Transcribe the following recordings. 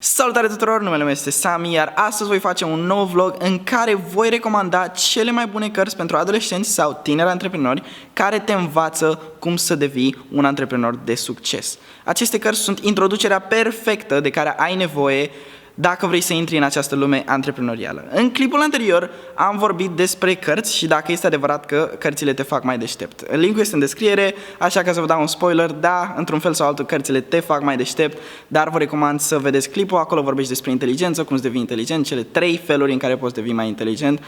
Salutare tuturor, numele meu este Sami, iar astăzi voi face un nou vlog în care voi recomanda cele mai bune cărți pentru adolescenți sau tineri antreprenori care te învață cum să devii un antreprenor de succes. Aceste cărți sunt introducerea perfectă de care ai nevoie dacă vrei să intri în această lume antreprenorială. În clipul anterior am vorbit despre cărți și dacă este adevărat că cărțile te fac mai deștept. Linkul este în descriere, așa că să vă dau un spoiler, da, într-un fel sau altul cărțile te fac mai deștept, dar vă recomand să vedeți clipul, acolo vorbești despre inteligență, cum să devii inteligent, cele 3 feluri în care poți deveni mai inteligent.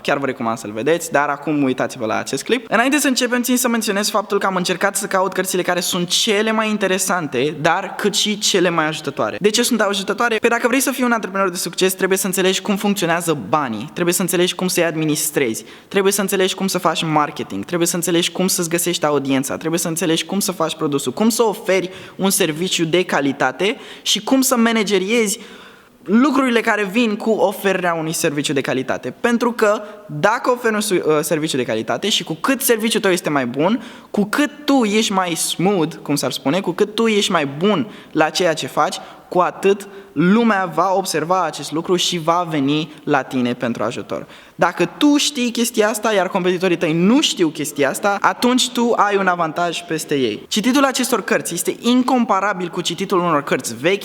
Chiar vă recomand să-l vedeți, dar acum uitați-vă la acest clip. Înainte să începem, țin să menționez faptul că am încercat să caut cărțile care sunt cele mai interesante, dar cât și cele mai ajutătoare. De ce sunt ajutătoare? Păi dacă vrei să fii un antreprenor de succes, trebuie să înțelegi cum funcționează banii, trebuie să înțelegi cum să-i administrezi, trebuie să înțelegi cum să faci marketing, trebuie să înțelegi cum să-ți găsești audiența, trebuie să înțelegi cum să faci produsul, cum să oferi un serviciu de calitate și cum să manageriezi lucrurile care vin cu oferirea unui serviciu de calitate. Pentru că dacă oferi un serviciu de calitate și cu cât serviciul tău este mai bun, cu cât tu ești mai smooth, cum s-ar spune, cu cât tu ești mai bun la ceea ce faci, cu atât lumea va observa acest lucru și va veni la tine pentru ajutor. Dacă tu știi chestia asta, iar competitorii tăi nu știu chestia asta, atunci tu ai un avantaj peste ei. Cititul acestor cărți este incomparabil cu cititul unor cărți vechi,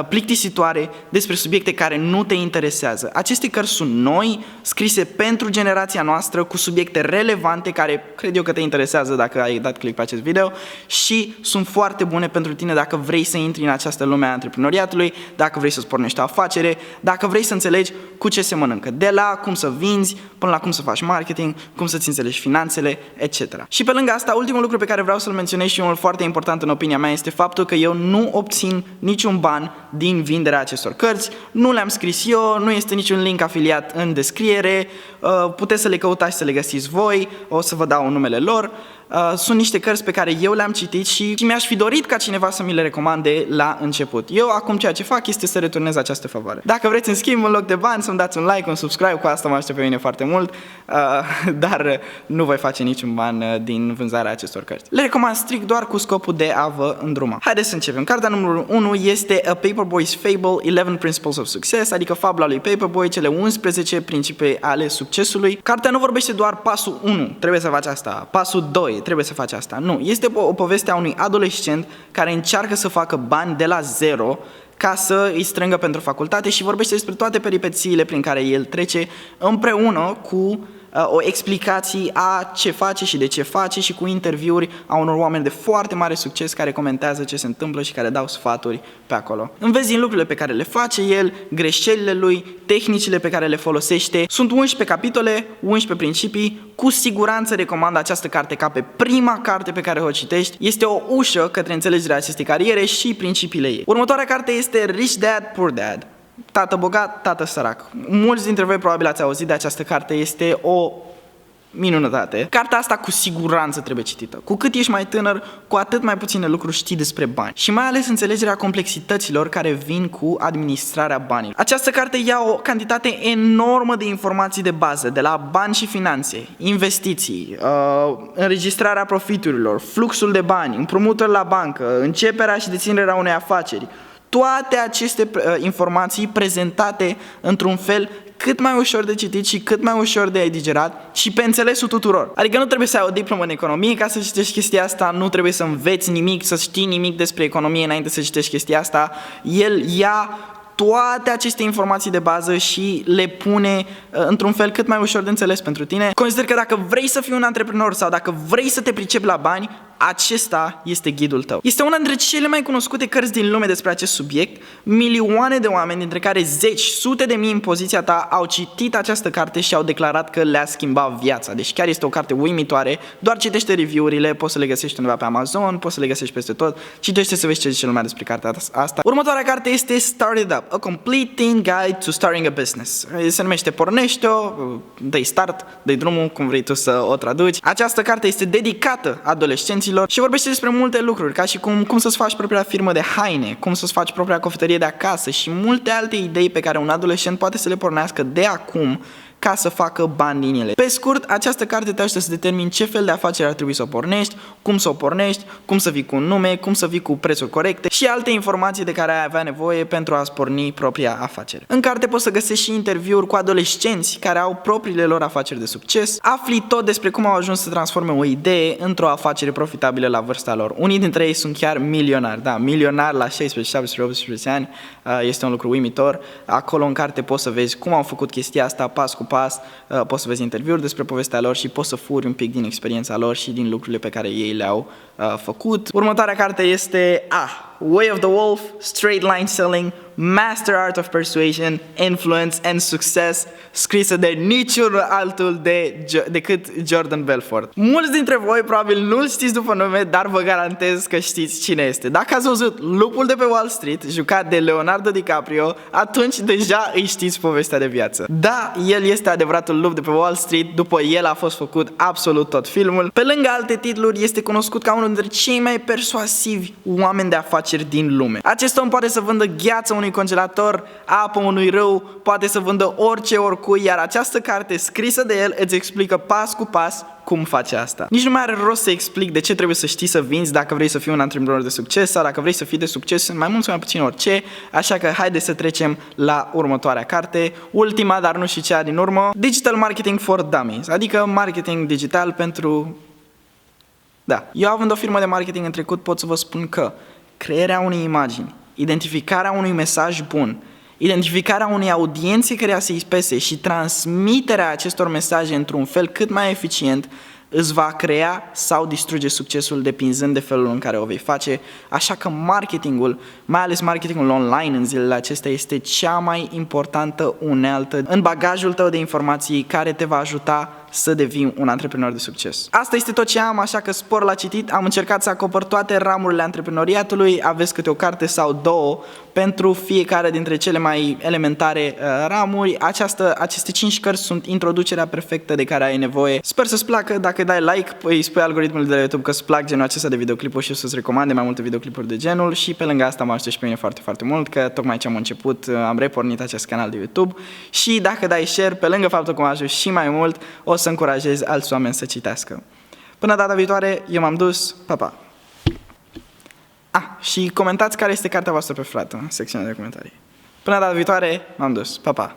plictisitoare, despre subiecte care nu te interesează. Aceste cărți sunt noi, scrise pentru generația noastră, cu subiecte relevante care cred eu că te interesează dacă ai dat click pe acest video și sunt foarte bune pentru tine dacă vrei să intri în această lume a antreprenoriatului, dacă vrei să-ți pornești o afacere, dacă vrei să înțelegi cu ce se mănâncă, de la cum să vinzi până la cum să faci marketing, cum să-ți înțelegi finanțele, etc. Și pe lângă asta, ultimul lucru pe care vreau să-l menționez și unul foarte important în opinia mea este faptul că eu nu obțin niciun ban din vinderea acestor cărți, nu le-am scris eu, nu este niciun link afiliat în descriere, puteți să le căutați și să le găsiți voi, o să vă dau numele lor. Sunt niște cărți pe care eu le-am citit și mi-aș fi dorit ca cineva să mi le recomande la început. Eu acum ceea ce fac este să returnez această favoare. Dacă vreți în schimb, în loc de bani, să-mi dați un like, un subscribe, cu asta mă aștept pe mine foarte mult, dar nu voi face niciun ban din vânzarea acestor cărți. Le recomand strict doar cu scopul de a vă îndruma. Haideți să începem. Cartea numărul 1 este A Paperboy's Fable, 11 Principles of Success, adică fabula lui Paperboy, cele 11 principii ale succesului. Cartea nu vorbește doar pasul 1, trebuie să faci asta, pasul 2, trebuie să faci asta. Nu, este o poveste a unui adolescent care încearcă să facă bani de la zero ca să îi strângă pentru facultate și vorbește despre toate peripețiile prin care el trece împreună cu o explicație a ce face și de ce face și cu interviuri a unor oameni de foarte mare succes care comentează ce se întâmplă și care dau sfaturi pe acolo. Înveți din lucrurile pe care le face el, greșelile lui, tehnicile pe care le folosește. Sunt 11 capitole, 11 principii. Cu siguranță recomand această carte ca pe prima carte pe care o citești. Este o ușă către înțelegerea acestei cariere și principiile ei. Următoarea carte este Rich Dad, Poor Dad. Tată bogat, tată sărac. Mulți dintre voi probabil ați auzit de această carte, este o minunătate. Cartea asta cu siguranță trebuie citită. Cu cât ești mai tânăr, cu atât mai puține lucruri știi despre bani. Și mai ales înțelegerea complexităților care vin cu administrarea banilor. Această carte ia o cantitate enormă de informații de bază, de la bani și finanțe, investiții, înregistrarea profiturilor, fluxul de bani, împrumuturi la bancă, începerea și deținerea unei afaceri. Toate aceste informații prezentate într-un fel cât mai ușor de citit și cât mai ușor de digerat și pe înțelesul tuturor. Adică nu trebuie să ai o diplomă în economie ca să citești chestia asta, nu trebuie să înveți nimic, să știi nimic despre economie înainte să citești chestia asta. El ia toate aceste informații de bază și le pune într-un fel cât mai ușor de înțeles pentru tine. Consider că dacă vrei să fii un antreprenor sau dacă vrei să te pricepi la bani, acesta este ghidul tău. Este una dintre cele mai cunoscute cărți din lume despre acest subiect. Milioane de oameni, dintre care zeci, sute de mii în poziția ta, au citit această carte și au declarat că le-a schimbat viața. Deci chiar este o carte uimitoare. Doar citește review-urile, poți să le găsești undeva pe Amazon, poți să le găsești peste tot. Citește să vezi ce zice lumea despre cartea asta. Următoarea carte este Start It Up, A Complete Teen Guide to Starting a Business. Se numește Pornește-o, dă-i start, dă-i drumul, cum vrei tu să o traduci. Această carte este dedicată adolescenților și vorbește despre multe lucruri, ca și cum să-ți faci propria firmă de haine, cum să-ți faci propria cofetărie de acasă și multe alte idei pe care un adolescent poate să le pornească de acum ca să facă bani din ele. Pe scurt, această carte te ajută să determini ce fel de afacere ar trebui să o pornești, cum să o pornești, cum să vii cu un nume, cum să vii cu prețuri corecte și alte informații de care ai avea nevoie pentru a-ți porni propria afacere. În carte poți să găsești și interviuri cu adolescenți care au propriile lor afaceri de succes, afli tot despre cum au ajuns să transforme o idee într-o afacere profitabilă la vârsta lor. Unii dintre ei sunt chiar milionari, da, milionari la 16, 17, 18 ani, este un lucru uimitor. Acolo în carte poți să vezi cum au făcut chestia asta pas cu pas, poți să vezi interviuri despre povestea lor și poți să furi un pic din experiența lor și din lucrurile pe care ei le-au făcut. Următoarea carte este Way of the Wolf, Straight Line Selling, Master Art of Persuasion, Influence and Success, scrisă de niciun altul decât Jordan Belfort. Mulți dintre voi probabil nu-l știți după nume, dar vă garantez că știți cine este. Dacă ați văzut Lupul de pe Wall Street, jucat de Leonardo DiCaprio, atunci deja îi știți povestea de viață. Da, el este adevăratul lup de pe Wall Street, după el a fost făcut absolut tot filmul. Pe lângă alte titluri, este cunoscut ca unul dintre cei mai persuasivi oameni de afaceri din lume. Acest om poate să vândă gheață unui congelator, apă unui râu, poate să vândă orice oricui, iar această carte scrisă de el îți explică pas cu pas cum face asta. Nici nu mai are rost să explic de ce trebuie să știi să vinzi dacă vrei să fii un antreprenor de succes sau dacă vrei să fii de succes în mai mult sau mai puțin orice, așa că haide să trecem la următoarea carte, ultima, dar nu și cea din urmă, Digital Marketing for Dummies, adică marketing digital pentru... Da, eu având o firmă de marketing în trecut pot să vă spun că crearea unei imagini, identificarea unui mesaj bun, identificarea unei audiențe care să-i pese și transmiterea acestor mesaje într-un fel cât mai eficient îți va crea sau distruge succesul depinzând de felul în care o vei face, așa că marketingul, mai ales marketingul online în zilele acestea, este cea mai importantă unealtă în bagajul tău de informații care te va ajuta să devii un antreprenor de succes. Asta este tot ce am, așa că spor la citit. Am încercat să acopăr toate ramurile antreprenoriatului, aveți câte o carte sau două pentru fiecare dintre cele mai elementare ramuri. Aceste 5 cărți sunt introducerea perfectă de care ai nevoie. Sper să-ți placă, dacă dai like, îi spui algoritmului de la YouTube că îți plac genul acesta de videoclipuri și să-ți recomande mai multe videoclipuri de genul și pe lângă asta mă ajută și pe mine foarte, foarte mult, că tocmai ce am început, am repornit acest canal de YouTube și dacă dai share, pe lângă faptul că mă ajut și mai mult, o să încurajezi alți oameni să citească. Până data viitoare, eu m-am dus, pa, pa! Și comentați care este cartea voastră preferată în secțiunea de comentarii. Până data viitoare, m-am dus, pa, pa!